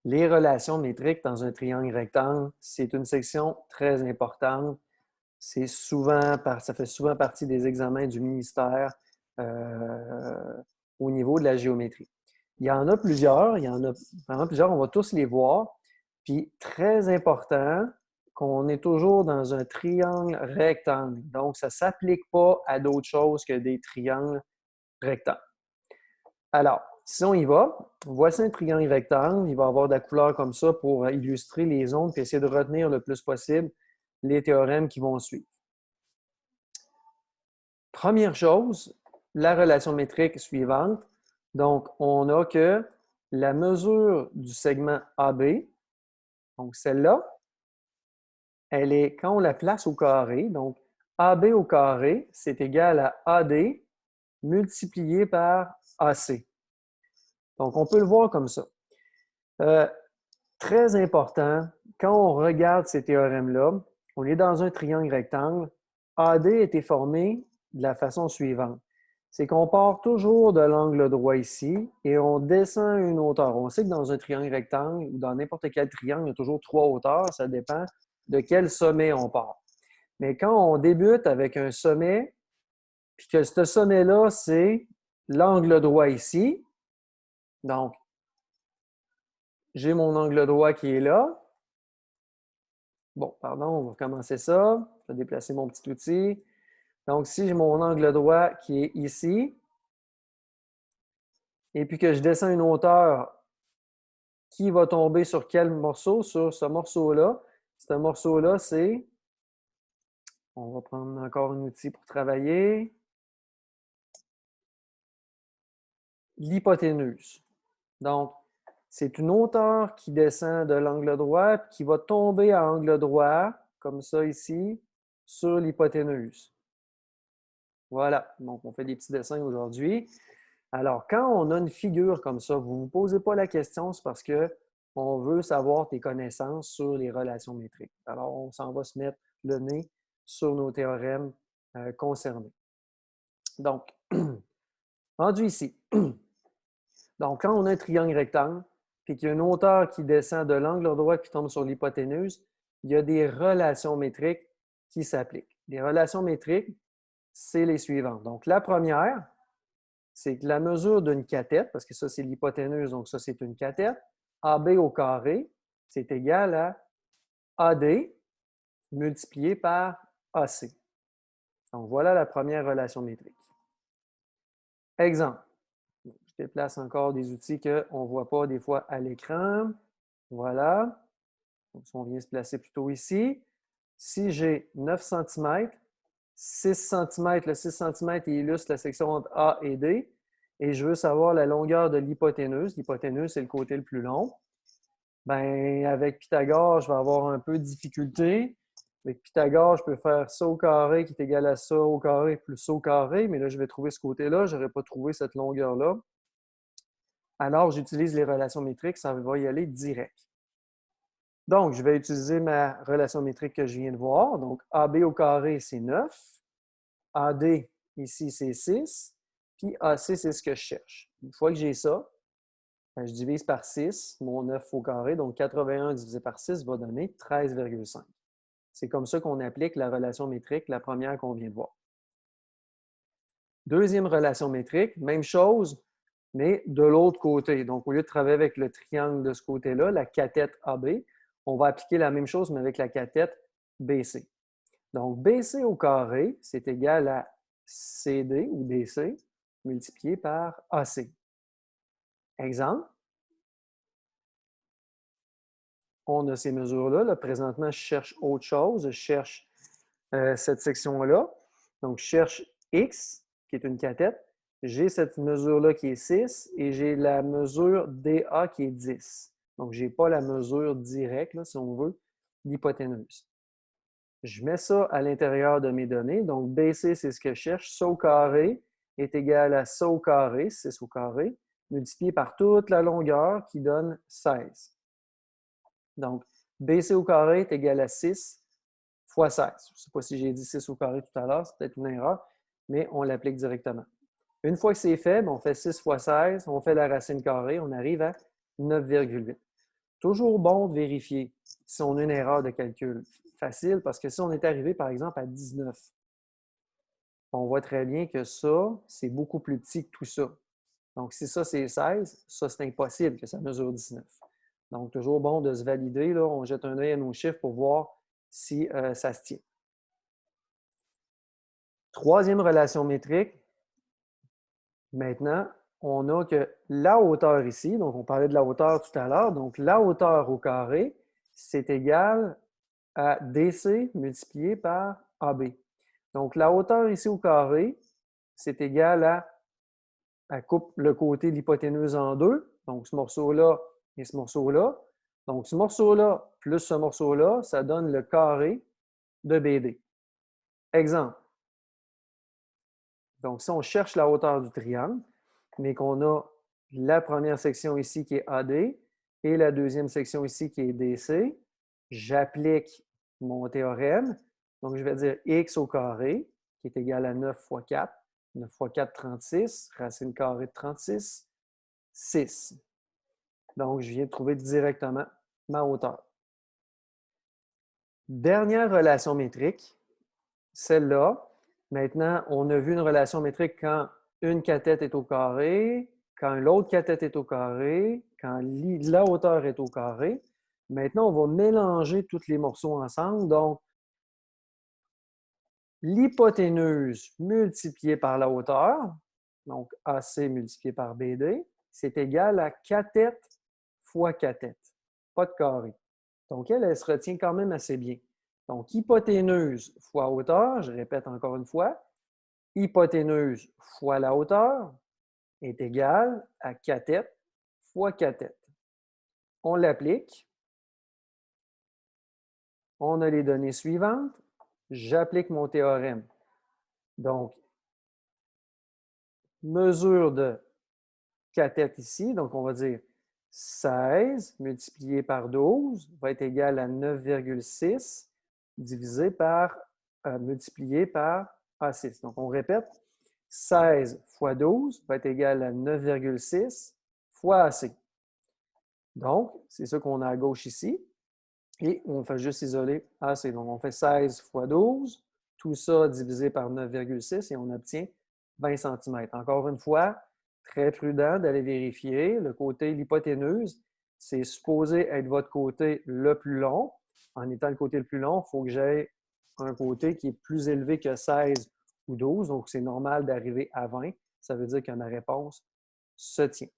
Les relations métriques dans un triangle rectangle, c'est une section très importante. Ça fait souvent partie des examens du ministère au niveau de la géométrie. Il y en a plusieurs, on va tous les voir. Puis, très important qu'on est toujours dans un triangle rectangle. Donc, ça ne s'applique pas à d'autres choses que des triangles rectangles. Alors, si on y va, voici un triangle rectangle. Il va avoir de la couleur comme ça pour illustrer les ondes et essayer de retenir le plus possible les théorèmes qui vont suivre. Première chose, la relation métrique suivante. Donc, on a que la mesure du segment AB, donc celle-là, elle est, quand on la place au carré, donc AB au carré, c'est égal à AD multiplié par AC. Donc, on peut le voir comme ça. Très important, quand on regarde ces théorèmes-là, on est dans un triangle rectangle. AD a été formé de la façon suivante. C'est qu'on part toujours de l'angle droit ici et on descend une hauteur. On sait que dans un triangle rectangle ou dans n'importe quel triangle, il y a toujours trois hauteurs. Ça dépend de quel sommet on part. Mais quand on débute avec un sommet, puis que ce sommet-là, c'est l'angle droit ici, donc j'ai mon angle droit qui est là. Bon, pardon, on va recommencer ça. Je vais déplacer mon petit outil. Donc, si j'ai mon angle droit qui est ici, et puis que je descends une hauteur qui va tomber sur quel morceau? Sur ce morceau-là. Ce morceau-là, c'est... On va prendre encore un outil pour travailler. L'hypoténuse. Donc, c'est une hauteur qui descend de l'angle droit qui va tomber à angle droit, comme ça ici, sur l'hypoténuse. Voilà. Donc, on fait des petits dessins aujourd'hui. Alors, quand on a une figure comme ça, vous ne vous posez pas la question, c'est parce qu'on veut savoir tes connaissances sur les relations métriques. Alors, on s'en va se mettre le nez sur nos théorèmes concernés. Donc, rendu ici. Donc, quand on a un triangle rectangle, puis qu'il y a une hauteur qui descend de l'angle droit qui tombe sur l'hypoténuse, il y a des relations métriques qui s'appliquent. Les relations métriques, c'est les suivantes. Donc, la première, c'est que la mesure d'une cathète, parce que ça, c'est l'hypoténuse, donc ça, c'est une cathète, AB au carré, c'est égal à AD multiplié par AC. Donc, voilà la première relation métrique. Exemple. Je déplace encore des outils qu'on ne voit pas des fois à l'écran. Voilà. Donc, on vient se placer plutôt ici. Si j'ai 9 cm, 6 cm, le 6 cm il illustre la section entre A et D, et je veux savoir la longueur de l'hypoténuse. L'hypoténuse, c'est le côté le plus long. Bien, avec Pythagore, je vais avoir un peu de difficulté. Avec Pythagore, je peux faire ça au carré qui est égal à ça au carré plus ça au carré, mais là, je vais trouver ce côté-là. Je n'aurais pas trouvé cette longueur-là. Alors, j'utilise les relations métriques, ça va y aller direct. Donc, je vais utiliser ma relation métrique que je viens de voir. Donc, AB au carré, c'est 9. AD, ici, c'est 6. Puis AC, c'est ce que je cherche. Une fois que j'ai ça, je divise par 6, mon 9 au carré. Donc, 81 divisé par 6 va donner 13,5. C'est comme ça qu'on applique la relation métrique, la première qu'on vient de voir. Deuxième relation métrique, même chose, mais de l'autre côté. Donc, au lieu de travailler avec le triangle de ce côté-là, la cathète AB, on va appliquer la même chose, mais avec la cathète BC. Donc, BC au carré, c'est égal à CD ou DC multiplié par AC. Exemple. On a ces mesures-là. Là, présentement, je cherche autre chose. Je cherche cette section-là. Donc, je cherche X, qui est une cathète. J'ai cette mesure-là qui est 6 et j'ai la mesure DA qui est 10. Donc, je n'ai pas la mesure directe, là, si on veut, d'hypoténuse. Je mets ça à l'intérieur de mes données. Donc, BC, c'est ce que je cherche. Ça au carré est égal à ça au carré, 6 au carré, multiplié par toute la longueur qui donne 16. Donc, BC au carré est égal à 6 fois 16. Je ne sais pas si j'ai dit 6 au carré tout à l'heure, c'est peut-être une erreur, mais on l'applique directement. Une fois que c'est fait, on fait 6 fois 16, on fait la racine carrée, on arrive à 9,8. toujours bon de vérifier si on a une erreur de calcul. Facile, parce que si on est arrivé, par exemple, à 19, on voit très bien que ça, c'est beaucoup plus petit que tout ça. Donc, si ça, c'est 16, ça, c'est impossible que ça mesure 19. Donc, toujours bon de se valider. Là, on jette un œil à nos chiffres pour voir si ça se tient. Troisième relation métrique. Maintenant, on a que la hauteur ici, donc on parlait de la hauteur tout à l'heure, donc la hauteur au carré, c'est égal à DC multiplié par AB. Donc, la hauteur ici au carré, c'est égal à, elle coupe le côté de l'hypoténuse en deux, donc ce morceau-là et ce morceau-là. Donc, ce morceau-là plus ce morceau-là, ça donne le carré de BD. Exemple. Donc, si on cherche la hauteur du triangle, mais qu'on a la première section ici qui est AD et la deuxième section ici qui est DC, j'applique mon théorème. Donc, je vais dire x au carré, qui est égal à 9 fois 4. 9 fois 4, 36. Racine carrée de 36, 6. Donc, je viens de trouver directement ma hauteur. Dernière relation métrique, celle-là. Maintenant, on a vu une relation métrique quand une cathète est au carré, quand l'autre cathète est au carré, quand la hauteur est au carré. Maintenant, on va mélanger tous les morceaux ensemble. Donc, l'hypoténuse multipliée par la hauteur, donc AC multiplié par BD, c'est égal à cathète fois cathète, pas de carré. Donc, elle se retient quand même assez bien. Donc, hypoténuse fois hauteur, je répète encore une fois, hypoténuse fois la hauteur est égale à cathète fois cathète. On l'applique. On a les données suivantes. J'applique mon théorème. Donc, mesure de cathète ici, donc on va dire 16 multiplié par 12 va être égal à 9,6 divisé par, multiplié par A6. Donc, on répète, 16 fois 12 va être égal à 9,6 fois AC. Donc, c'est ça qu'on a à gauche ici. Et on fait juste isoler AC. Donc, on fait 16 fois 12, tout ça divisé par 9,6 et on obtient 20 cm. Encore une fois, très prudent d'aller vérifier. Le côté, l'hypoténuse, c'est supposé être votre côté le plus long. En étant le côté le plus long, il faut que j'aie un côté qui est plus élevé que 16 ou 12. Donc, c'est normal d'arriver à 20. Ça veut dire que ma réponse se tient.